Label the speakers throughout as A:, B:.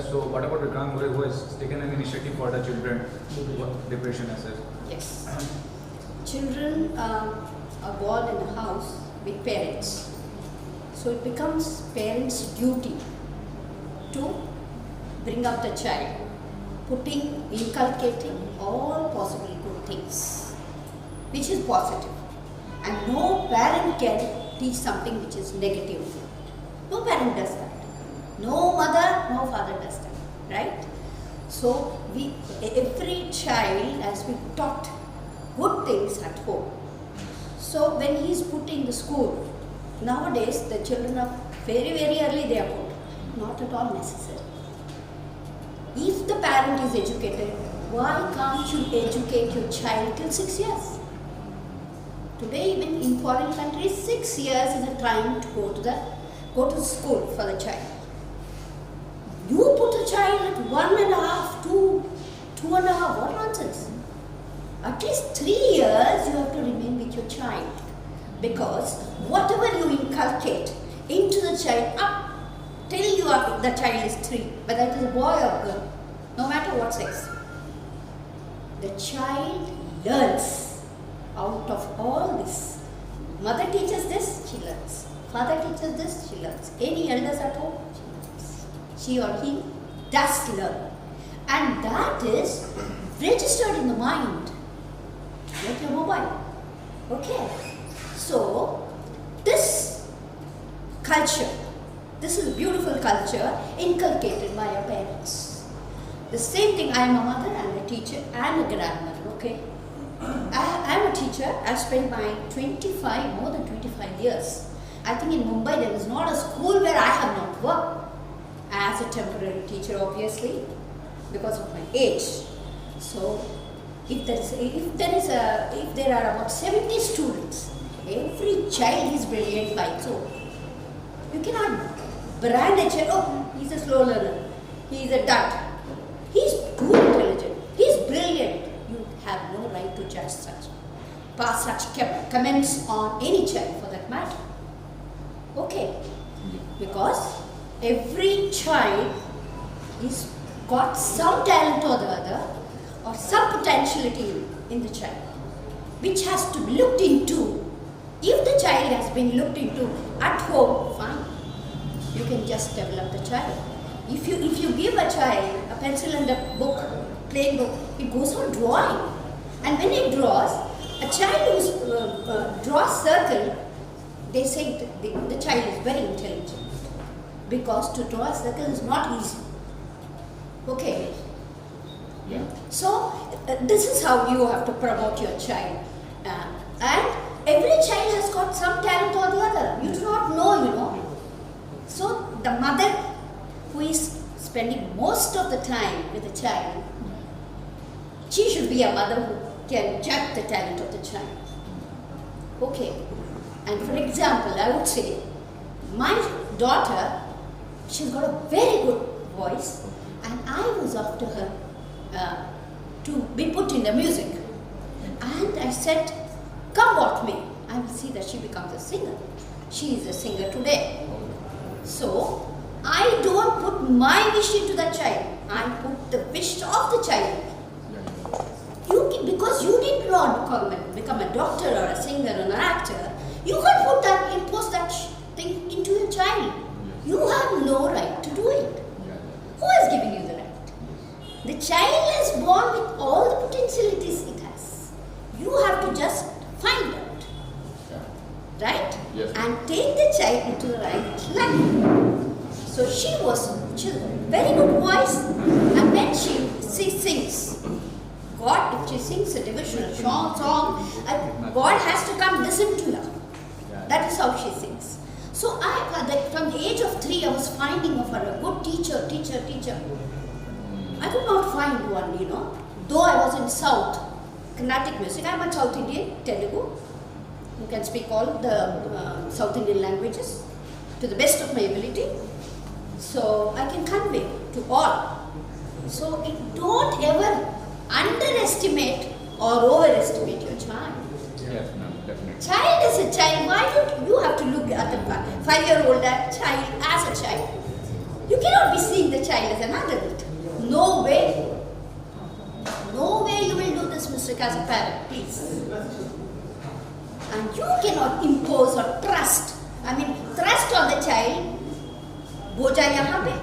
A: So what about Vikrant Goyal, who has taken an initiative for the children, depression as such?
B: Yes. Children are born in a house with parents. So it becomes parents' duty to bring up the child, inculcating all possible good things, which is positive. And no parent can teach something which is negative. No parent does that. No mother, no father does that, right? So every child has been taught good things at home. So when he is put in the school, nowadays the children are very early they are put. Not at all necessary. If the parent is educated, why can't you educate your child till 6 years? Today, even in foreign countries, 6 years is the time to go to school for the child. You put a child at 1.5, 2.5, what nonsense? At least 3 years you have to remain with your child, because whatever you inculcate into the child up till the child is 3, whether it is a boy or girl, no matter what sex, the child learns out of all this. Mother teaches this, she learns. Father teaches this, she learns. Any elders at home, she learns. She or he does learn. And that is registered in the mind, like your mobile. Okay. So, this culture, this is a beautiful culture inculcated by our parents. The same thing, I am a mother and a teacher and a grandmother, okay? I am a teacher. I've spent my more than 25 years. I think in Mumbai there is not a school where I have not worked as a temporary teacher, obviously, because of my age. So, if there are about 70 students, every child is brilliant by its own. You cannot brand a child, oh, he's a slow learner, he's a dud. He's too intelligent, he's brilliant. You have no right to judge pass such comments on any child for that matter. Okay, because every child is got some talent or the other, or some potentiality in the child, which has to be looked into. If the child has been looked into at home, fine, you can just develop the child. If you give a child a pencil and a book, plain book, it goes on drawing. And when it draws, a child who draws circle, they say the child is very intelligent. Because to draw a circle is not easy. Okay.
A: Yeah.
B: So, this is how you have to promote your child. And every child has got some talent or the other. You do not know, So, the mother who is spending most of the time with the child, she should be a mother who can judge the talent of the child. Okay. And for example, I would say, my daughter, she's got a very good voice, and I was after her to be put in the music. And I said, come what may, I will see that she becomes a singer. She is a singer today. So, I don't put my wish into the child. I put the wish of the child. Because you did not become a doctor or a singer or an actor, you can impose that thing into your child. You have no right to do it. Who has given you the right? The child is born with all the potentialities it has. You have to just find out. Right?
A: Yes.
B: And take the child into the right line. So she has a very good voice, and when she sings, God, if she sings a devotional song, God has to come listen to her. That is how she sings. So from the age of 3, I was finding of her a good teacher. I could not find one, Though I was in South, Carnatic music, I am a South Indian, Telugu. You can speak all the South Indian languages to the best of my ability. So I can convey to all. So don't ever underestimate or overestimate your child.
A: Yes, ma'am, definitely.
B: Child is a child. Why don't you have to look at the 5-year-old child as a child? You cannot be seeing the child as an adult. No way. No way you will do this mistake as a parent, please. And you cannot impose or thrust on the child. भोजा यहाँ पे,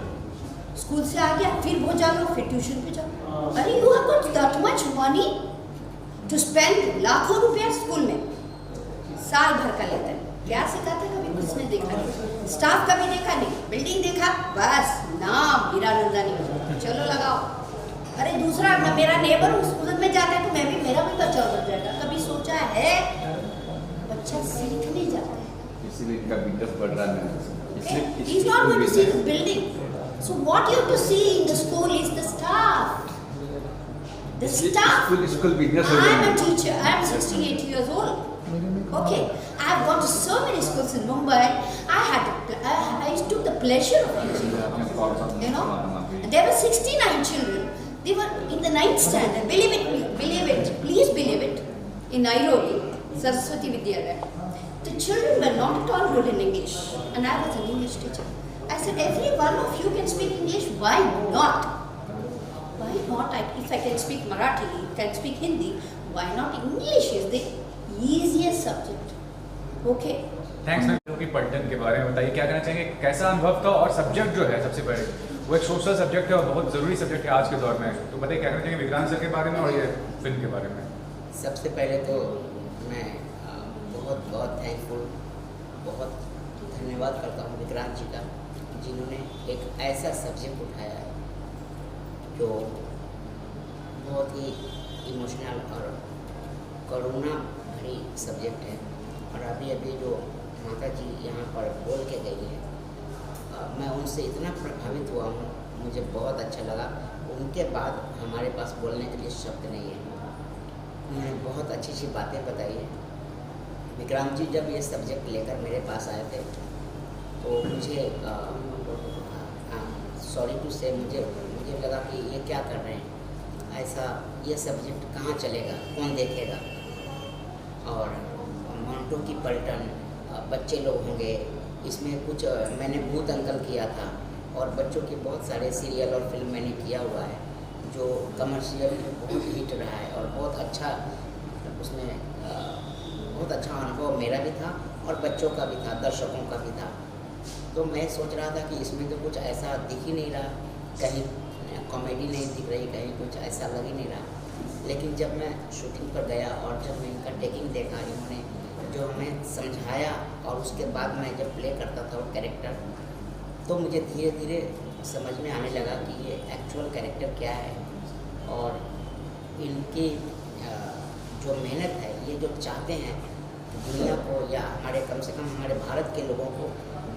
B: school से आ गया, फिर भोजा लो, फिर tuition पे जाओ. अरे you have got that much money to spend लाखों रुपया स्कूल में, साल भर का लेता है. क्या सिखाता है कभी कुछ नहीं देखा नहीं, स्टाफ कभी देखा नहीं, बिल्डिंग देखा, बस नाम हीरानंदानी, चलो लगाओ. अरे दूसरा मेरा नेबर उधर में जाता है तो मैं भी, मेरा भी बच्चा उधर जाएगा. कभी सोचा है? बच्चा सीखने जाता है.
C: इसीलिए इनका बिजनेस बढ़ रहा है.
B: He is not going to see the building. So what you have to see in the school is the staff. The staff.
C: School business.
B: I am a teacher. I am 68 years old. Okay, I have gone to so many schools in Mumbai. I took the pleasure of teaching. You know, there were 69 children. They were in the 9th standard. Believe it, please believe it. In Nairobi, Saraswati Vidyalaya. The children were not at all good in English, and I was an English teacher. I said, every one of you can speak English. Why not? Why not? If I can speak Marathi, if I can speak Hindi, why not? English is the easiest subject. Okay.
A: Thanks ma'am. की पलटन के बारे में बताइए, क्या कहना चाहेंगे, कैसा अनुभव था, और सब्जेक्ट जो है सबसे पहले वो एक सोशल सब्जेक्ट है और बहुत ज़रूरी सब्जेक्ट है आज के दौर में. तो बताइए क्या कहना चाहेंगे विक्रांत सर के बारे में और ये फिल्म के बारे में.
D: सबसे पहले तो मैं बहुत बहुत थैंकफुल, बहुत धन्यवाद करता हूँ विक्रांत जी का, जिन्होंने एक ऐसा सब्जेक्ट उठाया है जो बहुत ही इमोशनल और करुणा भरी सब्जेक्ट है. और अभी जो माता जी यहाँ पर बोल के गई है, मैं उनसे इतना प्रभावित हुआ हूँ, मुझे बहुत अच्छा लगा. उनके बाद हमारे पास बोलने के लिए शब्द नहीं है. उन्होंने बहुत अच्छी अच्छी बातें बताई है. विक्रांत जी जब ये सब्जेक्ट लेकर मेरे पास आए थे तो मुझे सॉरी टू से मुझे लगा कि ये क्या कर रहे हैं, ऐसा ये सब्जेक्ट कहाँ चलेगा, कौन देखेगा. और मोंटो की पलटन, बच्चे लोग होंगे इसमें. कुछ मैंने भूत अंकल किया था, और बच्चों के बहुत सारे सीरियल और फिल्म मैंने किया हुआ है जो कमर्शियल बहुत हिट रहा है, और बहुत अच्छा उसमें बहुत अच्छा अनुभव मेरा भी था और बच्चों का भी था, दर्शकों का भी था. तो मैं सोच रहा था कि इसमें तो कुछ ऐसा दिख ही नहीं रहा, कहीं कॉमेडी नहीं दिख रही, कहीं कुछ ऐसा लग ही नहीं रहा. लेकिन जब मैं शूटिंग पर गया और जब मैं इनका टेकिंग देखा, इन्होंने जो हमें समझाया, और उसके बाद मैं जब प्ले करता था वो कैरेक्टर, तो मुझे धीरे धीरे समझ में आने लगा कि ये एक्चुअल कैरेक्टर क्या है. और इनकी जो मेहनत है, ये जो चाहते हैं दुनिया को, या हमारे कम से कम हमारे भारत के लोगों को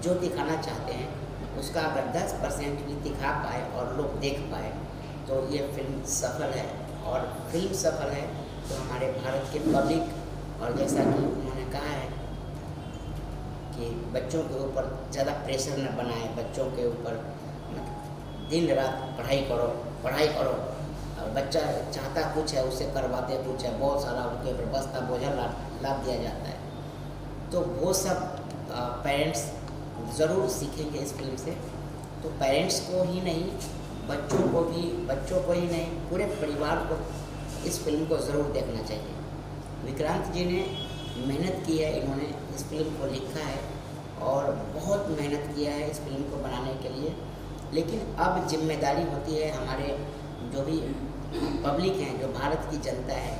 D: जो दिखाना चाहते हैं, उसका अगर 10% भी दिखा पाए और लोग देख पाए तो ये फिल्म सफल है. और फिल्म सफल है तो हमारे भारत के पब्लिक, और जैसा कि उन्होंने कहा है कि बच्चों के ऊपर ज़्यादा प्रेशर न बनाए, बच्चों के ऊपर दिन रात पढ़ाई करो. और बच्चा चाहता कुछ है, उसे करवाते कुछ है, बहुत सारा उनके ऊपर बस्ता बोझा लाद दिया जाता है. तो वो सब पेरेंट्स ज़रूर सीखेंगे इस फिल्म से. तो पेरेंट्स को ही नहीं, बच्चों को ही नहीं, पूरे परिवार को इस फिल्म को ज़रूर देखना चाहिए. विक्रांत जी ने मेहनत की है, इन्होंने इस फिल्म को लिखा है और बहुत मेहनत किया है इस फिल्म को बनाने के लिए. लेकिन अब जिम्मेदारी होती है हमारे जो भी पब्लिक हैं, जो भारत की जनता है.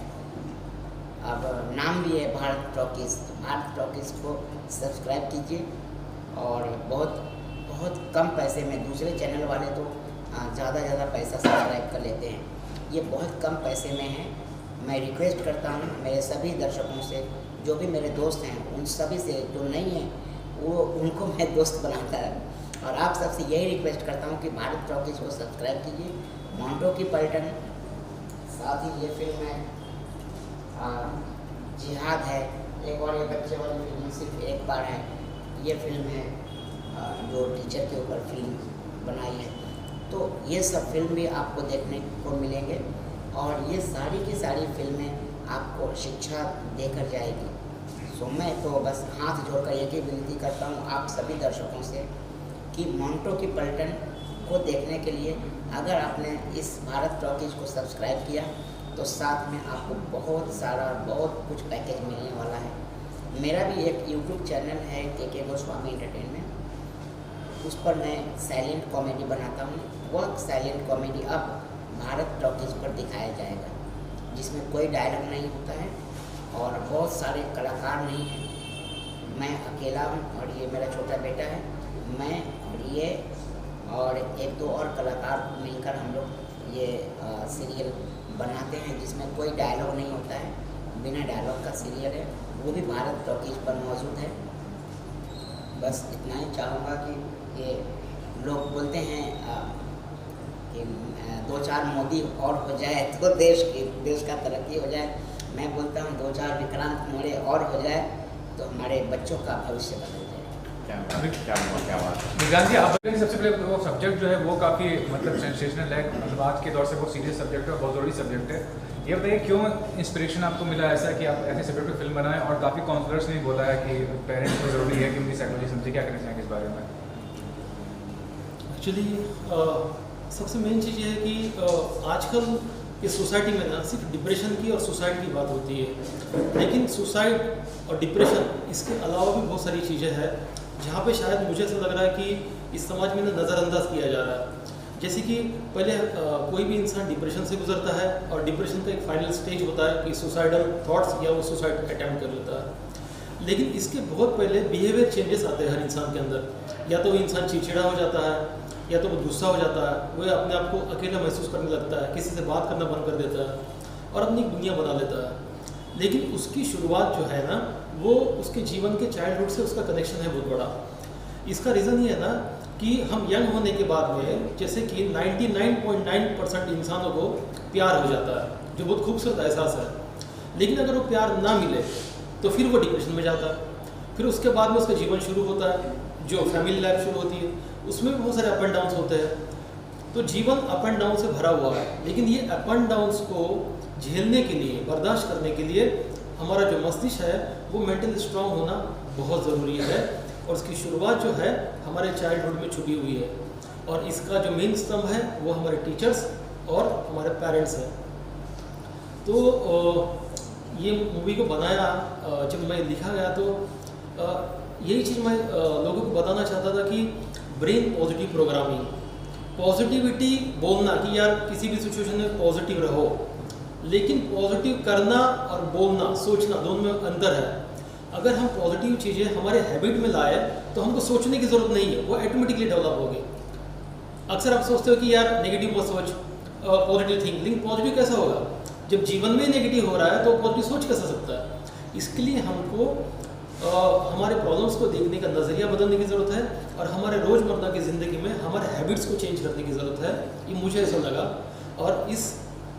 D: अब नाम भी है भारत टॉकीज़, तो भारत टॉकीज़ को सब्सक्राइब कीजिए. और बहुत कम पैसे में, दूसरे चैनल वाले तो ज़्यादा पैसा सब्सक्राइब कर लेते हैं, ये बहुत कम पैसे में है. मैं रिक्वेस्ट करता हूँ मेरे सभी दर्शकों से, जो भी मेरे दोस्त हैं उन सभी से, जो नहीं हैं वो उनको मैं दोस्त बनाता है. और आप सबसे यही रिक्वेस्ट करता हूँ कि भारत टॉकीज़ को सब्सक्राइब कीजिए. मोंटो की पलटन, साथ ही ये फिल्म है जिहाद है, एक और ये बच्चे वाली फिल्म सिर्फ एक बार है. ये फिल्म है जो टीचर के ऊपर फिल्म बनाई है. तो ये सब फिल्म भी आपको देखने को मिलेंगे, और ये सारी की सारी फिल्में आपको शिक्षा देकर जाएगी. सो मैं तो बस हाथ जोड़कर एक ही विनती करता हूँ आप सभी दर्शकों से कि मोंटो की पलटन को देखने के लिए अगर आपने इस भारत टॉकीज को सब्सक्राइब किया तो साथ में आपको बहुत सारा बहुत कुछ पैकेज मिलने वाला है। मेरा भी एक यूट्यूब चैनल है के गोस्वामी एंटरटेनमेंट, उस पर मैं साइलेंट कॉमेडी बनाता हूँ। वह साइलेंट कॉमेडी अब भारत टॉकीज पर दिखाया जाएगा, जिसमें कोई डायलॉग नहीं होता है और बहुत सारे कलाकार नहीं हैं। मैं अकेला हूँ और ये मेरा छोटा बेटा है, मैं और ये और एक दो और कलाकार मिलकर हम लोग ये सीरियल बनाते हैं, जिसमें कोई डायलॉग नहीं होता है, बिना डायलॉग का सीरियल है। वो भी भारत टॉकीज पर मौजूद है। बस इतना ही चाहूँगा कि ये लोग बोलते हैं कि 2-4 मोदी और हो जाए तो देश का तरक्की हो जाए। मैं बोलता हूँ 2-4 विक्रांत मोड़े और हो जाए तो हमारे बच्चों का भविष्य बदल जाए।
C: क्या बात।
A: विक्रांत जी, आप बताइए सबसे पहले वो सब्जेक्ट जो है वो काफ़ी मतलब सेंसेशनल है, मतलब आज के दौर से बहुत सीरियस सब्जेक्ट है और बहुत ज़रूरी सब्जेक्ट है। ये बताइए क्यों इंस्पिरेशन आपको मिला ऐसा कि आप ऐसे सब्जेक्ट पर फिल्म बनाएं, और काफ़ी काउंसलर्स ने बोला है कि पेरेंट्स को ज़रूरी है कि उनकी साइकोलॉजी समझे। क्या कहना चाहेंगे इस बारे में?
E: एक्चुअली सबसे मेन चीज़ ये है कि आजकल इस सोसाइटी में ना सिर्फ डिप्रेशन की और सुसाइड की बात होती है, लेकिन सुसाइड और डिप्रेशन इसके अलावा भी बहुत सारी चीज़ें हैं जहाँ पे शायद मुझे ऐसा लग रहा है कि इस समाज में ना नज़रअंदाज किया जा रहा है। जैसे कि पहले कोई भी इंसान डिप्रेशन से गुजरता है और डिप्रेशन का एक फाइनल स्टेज होता है कि सुसाइडल थॉट्स या वो सुसाइड अटैम्प्ट कर लेता है। लेकिन इसके बहुत पहले बिहेवियर चेंजेस आते हैं हर इंसान के अंदर। या तो वो इंसान चिड़चिड़ा हो जाता है, या तो वो गुस्सा हो जाता है, वो अपने आप को अकेला महसूस करने लगता है, किसी से बात करना बंद कर देता है और अपनी दुनिया बना लेता है। लेकिन उसकी शुरुआत जो है ना, वो उसके जीवन के चाइल्डहुड से उसका कनेक्शन है बहुत बड़ा। इसका रीज़न ये है ना कि हम यंग होने के बाद में जैसे कि 99.9% इंसानों को प्यार हो जाता है, जो बहुत खूबसूरत एहसास है। लेकिन अगर वो प्यार ना मिले तो फिर वो डिप्रेशन में जाता है। फिर उसके बाद में उसका जीवन शुरू होता है, जो फैमिली लाइफ शुरू होती है, उसमें भी बहुत सारे अप एंड डाउन्स होते हैं। तो जीवन अप एंड डाउन से भरा हुआ है। लेकिन ये अप एंड डाउन्स को झेलने के लिए, बर्दाश्त करने के लिए हमारा जो मस्तिष्क है वो मेंटली स्ट्रांग होना बहुत ज़रूरी है। और उसकी शुरुआत जो है हमारे चाइल्डहुड में छुपी हुई है, और इसका जो मेन स्तंभ है वो हमारे टीचर्स और हमारे पेरेंट्स हैं। तो ये मूवी को बनाया जब मैं लिखा गया तो यही चीज़ मैं लोगों को बताना चाहता था कि ब्रेन पॉजिटिव प्रोग्रामिंग, पॉजिटिविटी बोलना कि यार किसी भी सिचुएशन में पॉजिटिव रहो, लेकिन पॉजिटिव करना और बोलना, सोचना, दोनों में अंतर है। अगर हम पॉजिटिव चीज़ें हमारे हैबिट में लाए तो हमको सोचने की ज़रूरत नहीं है, वो ऑटोमेटिकली डेवलप होगी। अक्सर आप सोचते हो कि यार नेगेटिव मत सोच, पॉजिटिव थिंक, लेकिन पॉजिटिव कैसा होगा जब जीवन में नेगेटिव हो रहा है? तो पॉजिटिव सोच कैसा सकता है? इसके लिए हमको हमारे प्रॉब्लम्स को देखने का नज़रिया बदलने की ज़रूरत है, और हमारे रोज़मर्रा की ज़िंदगी में हमारे हैबिट्स को चेंज करने की ज़रूरत है। ये मुझे ऐसा लगा, और इस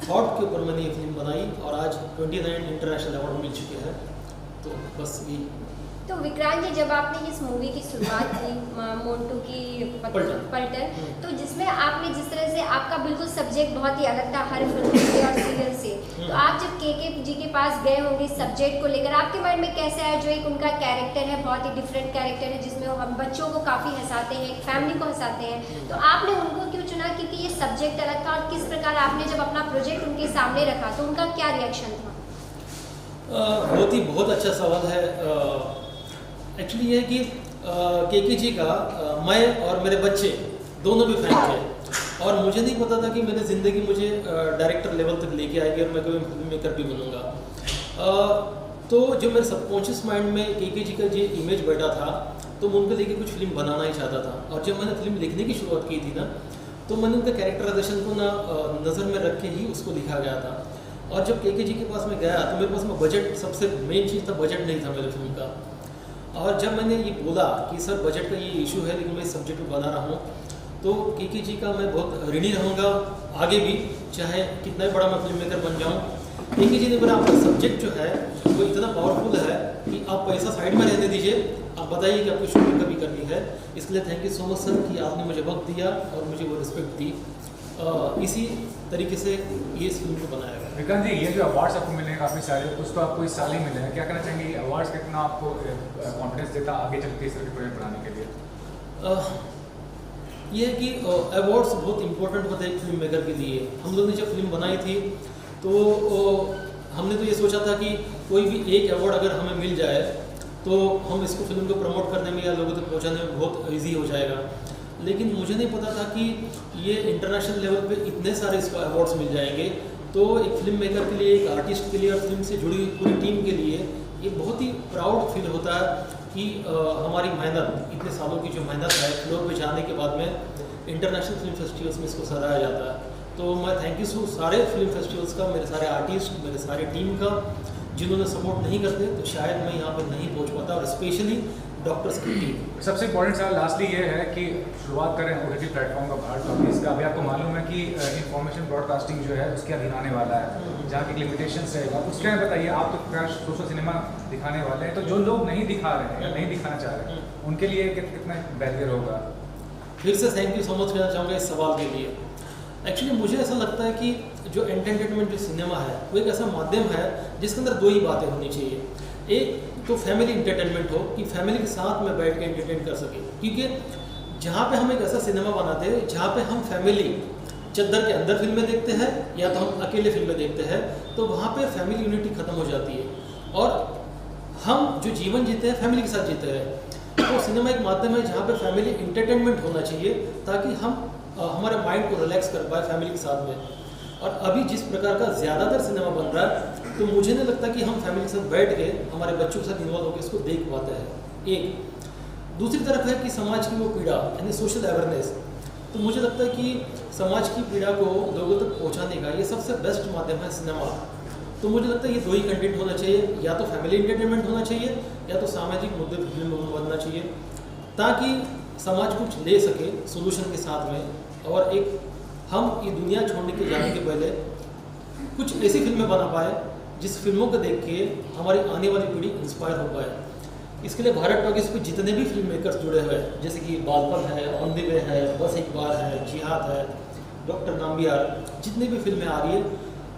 E: थॉट के ऊपर मैंने ये फिल्म बनाई, और आज 29 इंटरनेशनल अवार्ड मिल चुके हैं। तो बस यही।
F: तो विक्रांत जी, जब आपने इस मूवी की शुरुआत की मोंटू की पलटन, तो जिसमें आपने जिस तरह से आपका बिल्कुल सब्जेक्ट बहुत ही अलग था हर फिल्म से और सीरियल से, तो आप जब के जी के पास गए होंगे इस सब्जेक्ट को लेकर, आपके माइंड में कैसे आया? जो एक उनका कैरेक्टर है, बहुत ही डिफरेंट कैरेक्टर है, जिसमें वो हम बच्चों को काफ़ी हंसाते हैं, एक फैमिली को हंसाते हैं, तो आपने उनको क्यों चुना? क्योंकि ये सब्जेक्ट अलग था। और किस प्रकार आपने जब अपना प्रोजेक्ट उनके सामने रखा तो उनका क्या रिएक्शन था?
E: बहुत अच्छा सवाल है। एक्चुअली ये है कि के जी का मैं और मेरे बच्चे दोनों भी फैन थे, और मुझे नहीं पता था कि मेरी ज़िंदगी मुझे डायरेक्टर लेवल तक लेके आएगी और मैं कभी फिल्म मेकर भी बनूंगा। तो जो मेरे सबकॉन्शियस माइंड में के जी का जो इमेज बैठा था, तो मैं उनको लेके कुछ फिल्म बनाना ही चाहता था। और जब मैंने फिल्म लिखने की शुरुआत की थी ना, तो मैंने उनके कैरेक्टराइजेशन को ना नज़र में रख के ही उसको लिखा गया था। और जब के जी के पास में गया तो मेरे पास में बजट, सबसे मेन चीज़ था, बजट नहीं था मेरे फिल्म का। और जब मैंने ये बोला कि सर बजट का ये इशू है, लेकिन मैं इस सब्जेक्ट को बना रहा हूँ, तो के जी का मैं बहुत ऋणी रहूँगा आगे भी, चाहे कितना बड़ा मैं फिल्म मेकर बन जाऊँ। के जी ने बोला आपका सब्जेक्ट जो है वो इतना पावरफुल है कि आप पैसा साइड में रहने दीजिए, आप बताइए कि आपको शूटिंग कभी करनी है। इसलिए thank you so much sir कि आपने मुझे वक्त दिया और मुझे वो रिस्पेक्ट दी। इसी तरीके से ये इस फिल्म को बनाया गया।
A: विक्रांत जी, ये जो अवार्ड्स आपको मिले हैं काफ़ी सारे, कुछ तो आपको इस साल ही मिले हैं, क्या कहना चाहेंगे? अवार्ड्स कितना आपको कॉन्फिडेंस देता आगे चलते इस तरह के प्रोजेक्ट बनाने के लिए?
E: ये है कि अवार्ड्स बहुत इम्पोर्टेंट होते हैं फिल्म मेकर के लिए। हम लोग ने जब फिल्म बनाई थी तो हमने तो ये सोचा था कि कोई भी एक अवार्ड अगर हमें मिल जाए तो हम इसको फिल्म को प्रमोट करने में या लोगों तक पहुंचाने में बहुत इजी हो जाएगा। लेकिन मुझे नहीं पता था कि ये इंटरनेशनल लेवल पे इतने सारे इसको अवार्ड्स मिल जाएंगे। तो एक फिल्म मेकर के लिए, एक आर्टिस्ट के लिए और फिल्म से जुड़ी हुई पूरी टीम के लिए ये बहुत ही प्राउड फील होता है कि हमारी मेहनत, इतने सालों की जो मेहनत है, फ्लोर पे जाने के बाद में इंटरनेशनल फिल्म फेस्टिवल्स में इसको सराहा जाता है। तो मैं थैंक यू सो सारे फिल्म फेस्टिवल्स का, मेरे सारे आर्टिस्ट, मेरे सारे टीम का, जिन्होंने सपोर्ट नहीं करते तो शायद मैं यहाँ पर नहीं पहुँच पाता, और स्पेशली डॉक्टर्स की टीम।
A: सबसे इम्पोर्टेंट सवाल लास्टली ये है कि शुरुआत करें OTT प्लेटफॉर्म का भारत टॉकीज का। अभी आपको मालूम है कि इंफॉर्मेशन ब्रॉडकास्टिंग जो है उसके अधीन आने वाला है, जहाँ की लिमिटेशंस रहेगा। उसके में बताइए, आप तो सोशल सिनेमा दिखाने वाले हैं, तो जो लोग नहीं दिखा रहे हैं या नहीं दिखाना चाह रहे हैं उनके लिए कितना बैरियर होगा?
E: फिर से थैंक यू सो मच कहना चाहूँगा इस सवाल के लिए। एक्चुअली मुझे ऐसा लगता है कि जो एंटरटेनमेंट जो सिनेमा है वो एक ऐसा माध्यम है जिसके अंदर दो ही बातें होनी चाहिए। एक तो फैमिली इंटरटेनमेंट हो कि फैमिली के साथ में बैठ के एंटरटेन कर सके, क्योंकि जहाँ पे हम एक ऐसा सिनेमा बनाते हैं जहाँ पे हम फैमिली चद्दर के अंदर फिल्में देखते हैं या तो हम अकेले फिल्में देखते हैं, तो वहाँ पे फैमिली यूनिटी खत्म हो जाती है और हम जो जीवन जीते हैं फैमिली के साथ जीते हैं। तो सिनेमा एक माध्यम है जहाँ पे फैमिली इंटरटेनमेंट होना चाहिए ताकि हम हमारे माइंड को रिलैक्स कर पाए फैमिली के साथ में। और अभी जिस प्रकार का ज़्यादातर सिनेमा बन रहा है तो मुझे नहीं लगता कि हम फैमिली के साथ बैठ के हमारे बच्चों के साथ इन्वॉल्व होकर इसको देख पाते हैं। एक दूसरी तरफ है कि समाज की वो पीड़ा यानी सोशल अवेयरनेस, तो मुझे लगता है कि समाज की पीड़ा को लोगों तक पहुंचाने का ये सबसे बेस्ट माध्यम है सिनेमा। तो मुझे लगता है ये दो ही कंटेंट होना चाहिए, या तो फैमिली एंटरटेनमेंट होना चाहिए या तो सामाजिक मुद्दे पर फिल्म बनना चाहिए, ताकि समाज कुछ ले सके सोल्यूशन के साथ में, और एक हम ये दुनिया छोड़ने के जाने के पहले कुछ ऐसी फिल्में बना पाए जिस फिल्मों को देख के हमारी आने वाली पीढ़ी इंस्पायर हो पाए। इसके लिए भारत टॉकीज पे जितने भी फिल्म मेकर्स जुड़े हुए हैं, जैसे कि बालपन है, ऑन द वे है, बस एक बार है, जिहाद है, डॉक्टर नाम्बियार, जितनी भी फिल्में आ रही है,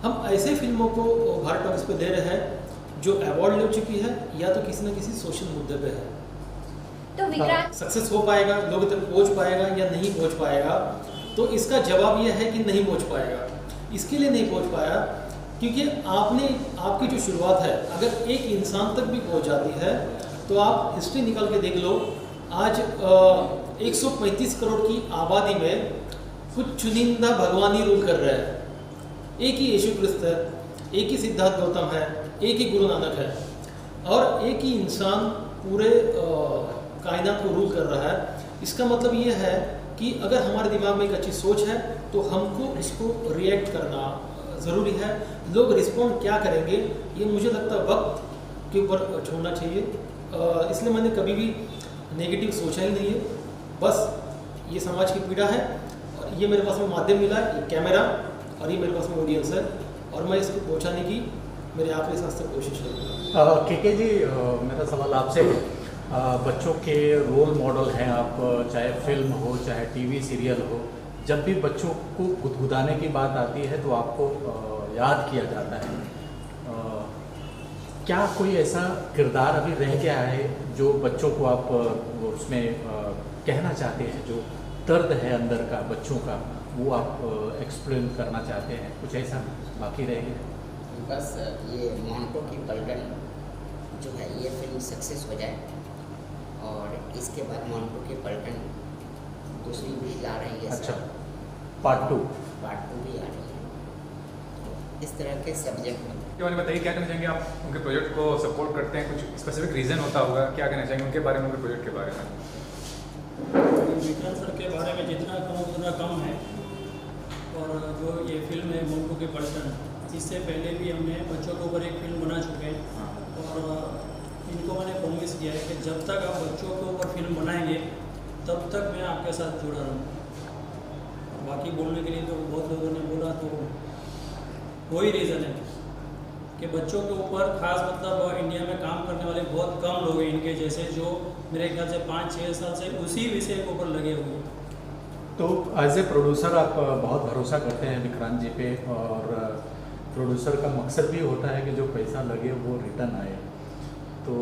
E: हम ऐसे फिल्मों को भारत टॉकीज पे दे रहे हैं जो अवार्ड ले चुकी है या तो किसी न किसी सोशल मुद्दे पे है।
F: तो विक्रांत
E: सक्सेस हो पाएगा, लोगों तक पहुँच पाएगा या नहीं पहुँच पाएगा, तो इसका जवाब यह है कि नहीं पहुँच पाएगा। इसके लिए नहीं पहुँच पाया क्योंकि आपकी जो शुरुआत है अगर एक इंसान तक भी पहुँच जाती है तो आप हिस्ट्री निकाल के देख लो, आज 135 करोड़ की आबादी में कुछ चुनिंदा भगवान ही रूल कर रहे हैं। एक ही यीशु क्रिस्त है, एक ही सिद्धार्थ गौतम है, एक ही गुरु नानक है, और एक ही इंसान पूरे कायनात को रूल कर रहा है। इसका मतलब ये है कि अगर हमारे दिमाग में एक अच्छी सोच है तो हमको इसको रिएक्ट करना ज़रूरी है। लोग रिस्पॉन्ड क्या करेंगे ये मुझे लगता है वक्त के ऊपर छोड़ना चाहिए, इसलिए मैंने कभी भी नेगेटिव सोचा ही नहीं है। बस ये समाज की पीड़ा है और ये मेरे पास में माध्यम मिला है, ये कैमरा, और ये मेरे पास में ऑडियंस है, और मैं इसको पहुंचाने की मेरे आखिरी सांस तक कोशिश करूँगा।
G: केके जी, मेरा सवाल आपसे, बच्चों के रोल मॉडल हैं आप, चाहे फिल्म हो चाहे टीवी सीरियल हो, जब भी बच्चों को गुदगुदाने की बात आती है तो आपको याद किया जाता है। क्या कोई ऐसा किरदार अभी रह गया है जो बच्चों को आप उसमें कहना चाहते हैं, जो दर्द है अंदर का बच्चों का, वो आप एक्सप्लेन करना चाहते हैं? कुछ ऐसा बाकी रह गया?
D: बस ये मोंटो की पलटन जो है ये फिल्म सक्सेस हो जाए, और इसके बाद मोंटो की पलटन दूसरी भी ला रही है।
G: अच्छा, पार्ट 2
D: भी आ रही है। इस तरह के सब्जेक्ट में
A: के बारे में बताइए, क्या कहना चाहेंगे आप? उनके प्रोजेक्ट को सपोर्ट करते हैं, कुछ स्पेसिफिक रीज़न होता होगा, क्या कहना चाहेंगे उनके बारे में, उनके प्रोजेक्ट के बारे में?
H: विक्रांत सर के बारे में जितना कम उतना कम है। और जो ये फिल्म है मोंटो की पलटन, इससे पहले भी हमने बच्चों के ऊपर एक फिल्म बना चुके हैं, और इनको मैंने प्रॉमिस किया है कि जब तक आप बच्चों के ऊपर फिल्म बनाएंगे तब तक मैं आपके साथ जुड़ा रहूँगा। बाकी बोलने के लिए तो बहुत लोगों ने बोला, तो वही रीज़न है कि बच्चों के ऊपर खास मतलब इंडिया में काम करने वाले बहुत कम लोग हैं इनके जैसे, जो मेरे ख्याल से 5-6 साल से उसी विषय के ऊपर लगे हुए हैं।
G: तो एज ए प्रोड्यूसर आप बहुत भरोसा करते हैं विक्रांत जी पे, और प्रोड्यूसर का मकसद भी होता है कि जो पैसा लगे वो रिटर्न आए। तो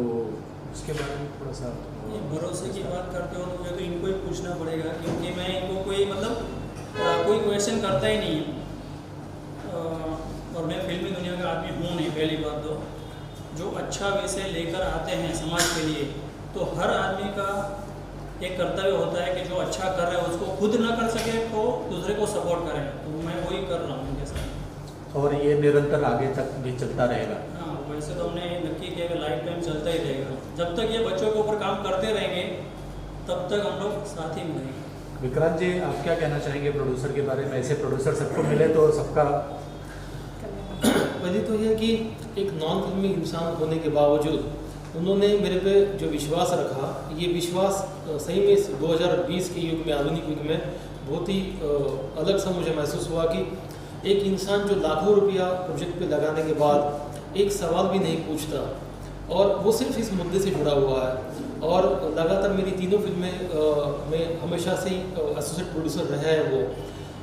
G: उसके बारे में थोड़ा सा
H: ये भरोसे की बात करते हो तो मुझे तो इनको ही पूछना पड़ेगा, क्योंकि मैं इनको कोई कोई क्वेश्चन करता ही नहीं है। और मैं फिल्मी दुनिया का आदमी हूँ नहीं, पहली बात तो जो अच्छा विषय लेकर आते हैं समाज के लिए, तो हर आदमी का एक कर्तव्य होता है कि जो अच्छा कर रहा है उसको खुद ना कर सके तो दूसरे को सपोर्ट करें, तो मैं वही कर रहा हूँ उनके साथ।
G: और ये निरंतर आगे तक भी चलता रहेगा?
H: हाँ, वैसे तो हमने नक्की किया कि लाइफ टाइम चलता ही रहेगा। जब तक ये बच्चों के ऊपर काम करते रहेंगे तब तक हम लोग साथ ही में रहेंगे।
G: विक्रांत जी, आप क्या कहना चाहेंगे प्रोड्यूसर के बारे में? ऐसे प्रोड्यूसर सबको मिले तो सबका
E: पहले तो यह कि एक नॉन फिल्मी इंसान होने के बावजूद उन्होंने मेरे पे जो विश्वास रखा, ये विश्वास सही में इस 2020 के युग में, आधुनिक युग में बहुत ही अलग सा मुझे महसूस हुआ कि एक इंसान जो लाखों रुपया प्रोजेक्ट पे लगाने के बाद एक सवाल भी नहीं पूछता, और वो सिर्फ इस मुद्दे से जुड़ा हुआ है। और लगातार मेरी तीनों फिल्में में हमेशा से ही एसोसिएट प्रोड्यूसर रहा है वो,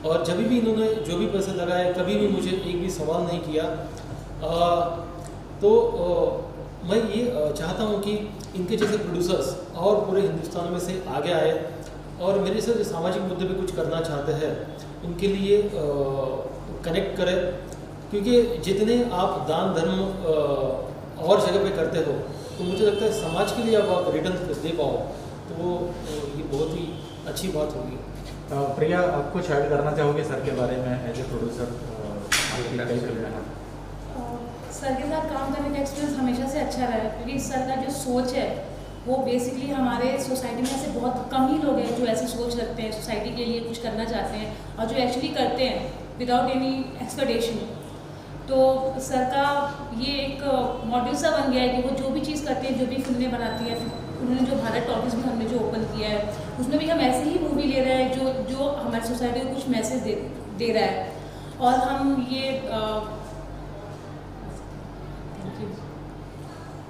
E: और जब भी इन्होंने जो भी पैसे लगाए कभी भी मुझे एक भी सवाल नहीं किया। तो मैं ये चाहता हूँ कि इनके जैसे प्रोड्यूसर्स और पूरे हिंदुस्तान में से आगे आए, और मेरे से जो सामाजिक मुद्दे पे कुछ करना चाहते हैं उनके लिए कनेक्ट करें, क्योंकि जितने आप दान धर्म और जगह पे करते हो तो मुझे लगता है समाज के लिए अब आप रिटर्न दे पाओ तो ये बहुत ही अच्छी बात होगी।
G: प्रिया, आप कुछ ऐड करना चाहोगे सर के बारे में एज ए प्रोड्यूसर?
I: सर के साथ काम करने का एक्सपीरियंस हमेशा से अच्छा रहा है, क्योंकि सर का जो सोच है वो बेसिकली हमारे सोसाइटी में ऐसे बहुत कम ही लोग हैं जो ऐसी सोच रखते हैं, सोसाइटी के लिए कुछ करना चाहते हैं और जो एक्चुअली करते हैं विदाउट एनी एक्सपेक्टेशन। तो सर का ये एक मॉड्यूल सा बन गया है कि वो जो भी चीज़ करते हैं, जो भी फिल्में बनाती है, उन्होंने जो भारत टॉकीज में हमने जो ओपन किया है उसमें भी हम ऐसे ही मूवी ले रहे हैं जो हमारी सोसाइटी को कुछ मैसेज दे रहा है। और हम ये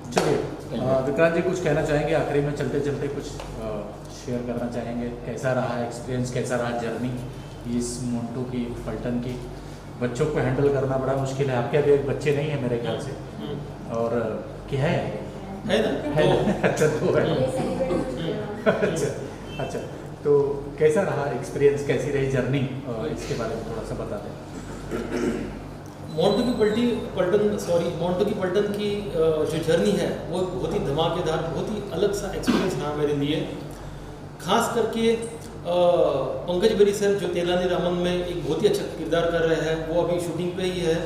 G: चलिए, विक्रांत जी कुछ कहना चाहेंगे आखिरी में? चलते चलते कुछ शेयर करना चाहेंगे? कैसा रहा एक्सपीरियंस, कैसा रहा जर्नी इस मोंटू की, पलटन की? बच्चों को हैंडल करना बड़ा मुश्किल है। आपके अभी एक बच्चे नहीं है मेरे ख्याल से, और क्या है ना? अच्छा, दो है। अच्छा, तो कैसा रहा एक्सपीरियंस, कैसी रही जर्नी, इसके बारे में थोड़ा सा बता दें।
E: मोंटू की पलटन की जो जर्नी है वो बहुत ही धमाकेदार, बहुत ही अलग सा एक्सपीरियंस रहा मेरे लिए। खास करके पंकज बेरी सर जो तेलानी रामन में एक बहुत ही अच्छा किरदार कर रहे हैं, वो अभी शूटिंग पे ही है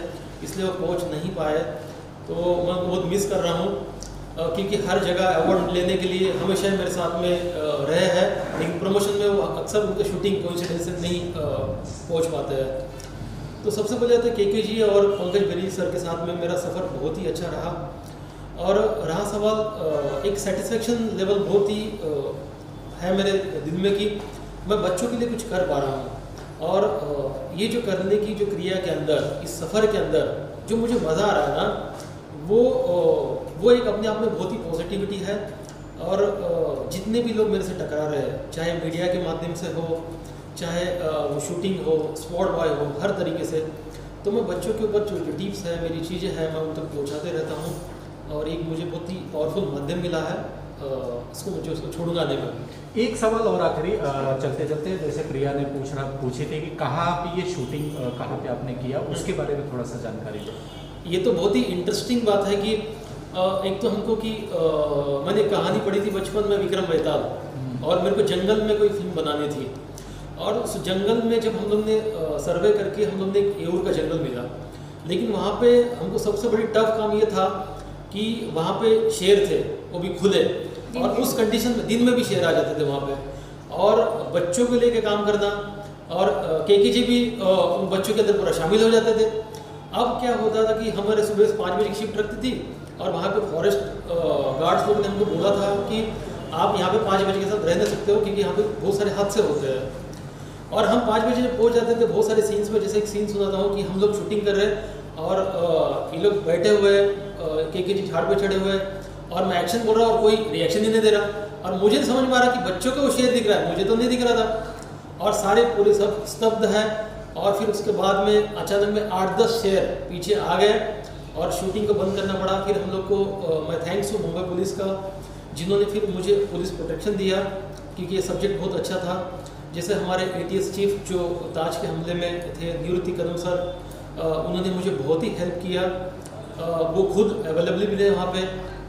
E: इसलिए वो पहुंच नहीं पाए, तो मैं बहुत मिस कर रहा हूँ, क्योंकि हर जगह अवार्ड लेने के लिए हमेशा मेरे साथ में रहे हैं, लेकिन प्रमोशन में वो अक्सर उनके शूटिंग कोइंसिडेंस से नहीं पहुँच पाते हैं। तो सबसे पहले तो के जी और पंकज बेरी सर के साथ में मेरा सफ़र बहुत ही अच्छा रहा। और रहा सवाल एक सेटिस्फेक्शन लेवल बहुत ही है मेरे दिल में कि मैं बच्चों के लिए कुछ कर पा रहा हूँ, और ये जो करने की जो क्रिया के अंदर, इस सफ़र के अंदर जो मुझे मज़ा आ रहा है ना, वो एक अपने आप में बहुत ही पॉजिटिविटी है। और जितने भी लोग मेरे से टकरा रहे हैं, चाहे मीडिया के माध्यम से हो, चाहे वो शूटिंग हो, स्पॉट बॉय हो, हर तरीके से, तो मैं बच्चों के ऊपर जो टिप्स है, मेरी चीज़ें हैं, मैं उन तक पहुँचाते रहता हूँ। और एक मुझे बहुत ही पावरफुल माध्यम मिला है, इसको मुझे उसको छोड़ूंगा नहीं मैं।
G: एक सवाल और आखिरी चलते चलते, जैसे प्रिया ने पूछी थी कि कहाँ पे ये शूटिंग कहाँ पे आपने किया, उसके बारे में थोड़ा सा जानकारी दो।
E: ये तो बहुत ही इंटरेस्टिंग बात है कि एक तो हमको कि मैंने कहानी पढ़ी थी बचपन में विक्रम बेताल, और मेरे को जंगल में कोई फिल्म बनानी थी, और उस जंगल में जब हम लोग ने सर्वे करके हम लोग ने एक एऊर का जंगल मिला, लेकिन वहाँ पे हमको सबसे बड़ी टफ काम ये था कि वहाँ पे शेर थे, वो भी खुले, और उस कंडीशन में दिन में भी शेर आ जाते थे वहाँ पे, और बच्चों को लेके काम करना, और के जी भी उन बच्चों के अंदर पूरा शामिल हो जाते थे। अब क्या होता था कि हमारे सुबह 5 बजे की शिफ्ट रखती थी, और वहाँ पे फॉरेस्ट गार्ड्स लोग ने हमको बोला था कि आप यहाँ पे 5 बजे के साथ रह नहीं सकते हो, क्योंकि यहाँ पे बहुत सारे हादसे होते हैं। और हम 5 बजे जब पहुँच जाते थे बहुत सारे सीन्स में, जैसे एक सीन सुनाता हूँ कि हम लोग शूटिंग कर रहे हैं और ये लोग बैठे हुए, के जी झाड़ पे चढ़े हुए, और मैं एक्शन बोल रहा हूँ और कोई रिएक्शन ही नहीं दे रहा, और मुझे समझ में आ रहा कि बच्चों को वो शेर दिख रहा है, मुझे तो नहीं दिख रहा था, और सारे पूरे सब स्तब्ध हैं। और फिर उसके बाद में अचानक में 8-10 शेर पीछे आ गए और शूटिंग को बंद करना पड़ा। फिर हम लोग को मैं थैंक्स हूँ मुंबई पुलिस का जिन्होंने फिर मुझे पुलिस प्रोटेक्शन दिया, क्योंकि ये सब्जेक्ट बहुत अच्छा था। जैसे हमारे ATS चीफ जो ताज के हमले में थे, निवृत्ति कदम सर, उन्होंने मुझे बहुत ही हेल्प किया। वो खुद अवेलेबल भी रहे वहाँ पे,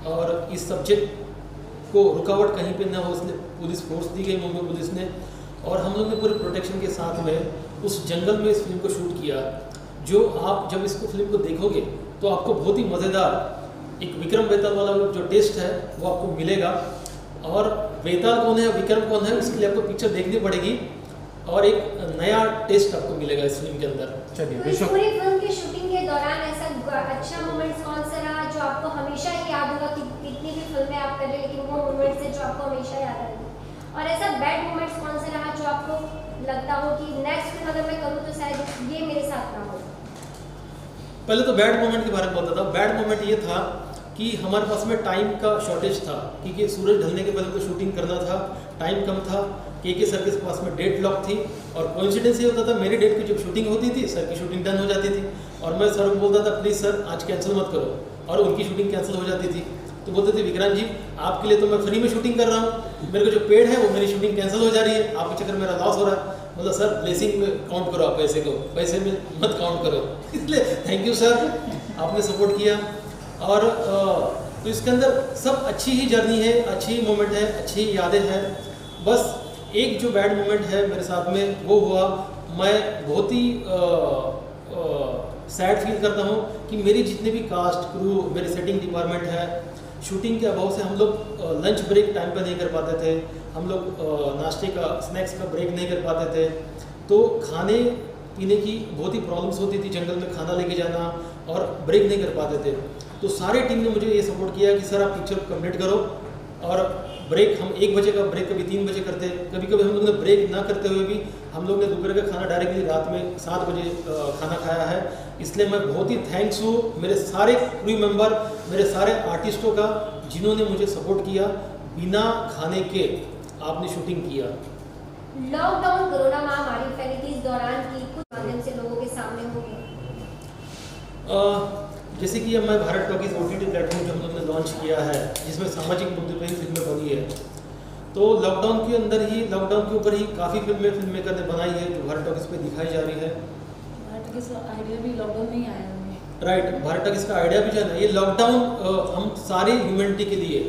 E: और इस सब्जेक्ट को रुकावट कहीं पे ना हो इसलिए पुलिस फोर्स दी गई मुंबई पुलिस ने, और हम लोग ने पूरे प्रोटेक्शन के साथ में उस जंगल में इस फिल्म को शूट किया। जो आप जब इसको फिल्म को देखोगे तो आपको बहुत ही मज़ेदार एक विक्रम बेताल वाला जो टेस्ट है वो आपको मिलेगा। और बेताल कौन है, विक्रम कौन है, उसके लिए आपको पिक्चर देखनी पड़ेगी, और एक नया टेस्ट आपको मिलेगा इस फिल्म के अंदर।
F: तो इस पूरी फिल्म की शूटिंग के दौरान ऐसा अच्छा मोमेंट्स कौन सा रहा जो आपको हमेशा ही याद होगा कि इतनी भी फिल्में आप कर रहे हैं लेकिन वो मोमेंट्स है जो आपको हमेशा याद आएंगे, और ऐसा बैड मोमेंट्स कौन सा रहा जो आपको लगता हो कि नेक्स्ट फिल्म अगर मैं करूँ तो शायद ये मेरे साथ ना हो?
E: पहले तो बैड मोमेंट के बारे में बताता हूँ। बैड मोमेंट ये था कि हमारे पास में टाइम का शॉर्टेज था, क्योंकि सूरज ढलने के पहले तो शूटिंग करना था, टाइम कम था। के सर के पास में डेट लॉक थी, और कोइंसिडेंस ये होता था मेरी डेट की जब शूटिंग होती थी सर की शूटिंग डन हो जाती थी, और मैं सर को बोलता था प्लीज़ सर आज कैंसिल मत करो, और उनकी शूटिंग कैंसिल हो जाती थी। तो बोलते थे विक्रांत जी आपके लिए तो मैं फ्री में शूटिंग कर रहा हूँ, मेरे को जो पेड है वो मेरी शूटिंग कैंसिल हो जा रही है, आपके चक्कर मेरा लॉस हो रहा है। मतलब सर ब्लेसिंग में काउंट करो, आप पैसे को पैसे में मत काउंट करो। इसलिए थैंक यू सर, आपने सपोर्ट किया। और तो इसके अंदर सब अच्छी ही जर्नी है, अच्छी मोमेंट है, अच्छी यादें हैं। बस एक जो बैड मोमेंट है मेरे साथ में वो हुआ, मैं बहुत ही सैड फील करता हूँ कि मेरी जितने भी कास्ट क्रू, मेरे सेटिंग डिपार्टमेंट है, शूटिंग के अभाव से हम लोग लंच ब्रेक टाइम पे नहीं कर पाते थे, हम लोग नाश्ते का स्नैक्स का ब्रेक नहीं कर पाते थे, तो खाने पीने की बहुत ही प्रॉब्लम्स होती थी, जंगल में खाना लेके जाना, और ब्रेक नहीं कर पाते थे। तो सारे टीम ने मुझे ये सपोर्ट किया कि सर आप पिक्चर कंप्लीट करो, और ब्रेक हम 1 बजे का ब्रेक कभी 3 बजे करते, कभी कभी हम लोग ने ब्रेक ना करते हुए भी हम लोग ने दोपहर का खाना डायरेक्टली रात में 7 बजे खाना खाया है। इसलिए मैं बहुत ही थैंक्स हूँ मेरे सारे क्रू मेंबर, मेरे सारे आर्टिस्टों का, जिन्होंने मुझे सपोर्ट किया, बिना खाने के आपने शूटिंग किया।
F: लॉकडाउन कोरोना महामारी फैली थी, इस दौरान की कुछ माध्यम से लोगों के सामने होगी।
E: जैसे कि अब मैं भारत टॉकीज OTT प्लेटफॉर्म जो हम लोग ने लॉन्च किया है, जिसमें सामाजिक मुद्दे पर ही फिल्में बनी है, तो लॉकडाउन के अंदर ही, लॉकडाउन के ऊपर ही काफ़ी फिल्म मेकर ने बनाई है जो भारत टॉकीज पे दिखाई जा रही है।
I: भारत टॉकीज का आइडिया भी लॉकडाउन में ही आया है।
E: राइट, भारत टॉकीज का आइडिया भी जो है ना, ये लॉकडाउन हम सारे ह्यूमैनिटी के लिए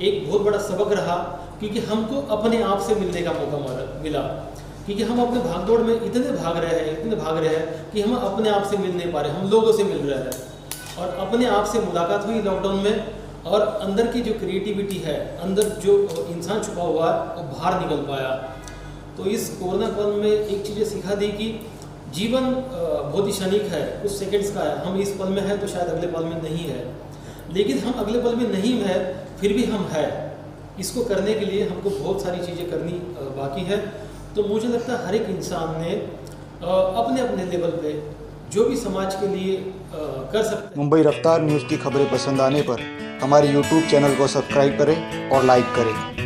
E: एक बहुत बड़ा सबक रहा, क्योंकि हमको अपने आप से मिलने का मौका मिला, क्योंकि हम अपने भागदौड़ में इतने भाग रहे हैं कि हम अपने आप से मिल नहीं पा रहे, हम लोगों से मिल रहे हैं। और अपने आप से मुलाकात हुई लॉकडाउन में, और अंदर की जो क्रिएटिविटी है, अंदर जो इंसान छुपा हुआ है वो बाहर निकल पाया। तो इस कोरोना काल में एक चीज़ें सिखा दी कि जीवन बहुत ही क्षणिक है, कुछ सेकंड्स का है। हम इस पल में हैं तो शायद अगले पल में नहीं है, लेकिन हम अगले पल में नहीं है फिर भी हम हैं। इसको करने के लिए हमको बहुत सारी चीज़ें करनी बाकी है। तो मुझे लगता है हर एक इंसान ने अपने अपने लेवल पे जो भी समाज के लिए कर सकते हैं।
J: मुंबई रफ्तार न्यूज़ की खबरें पसंद आने पर हमारे YouTube चैनल को सब्सक्राइब करें और लाइक करें।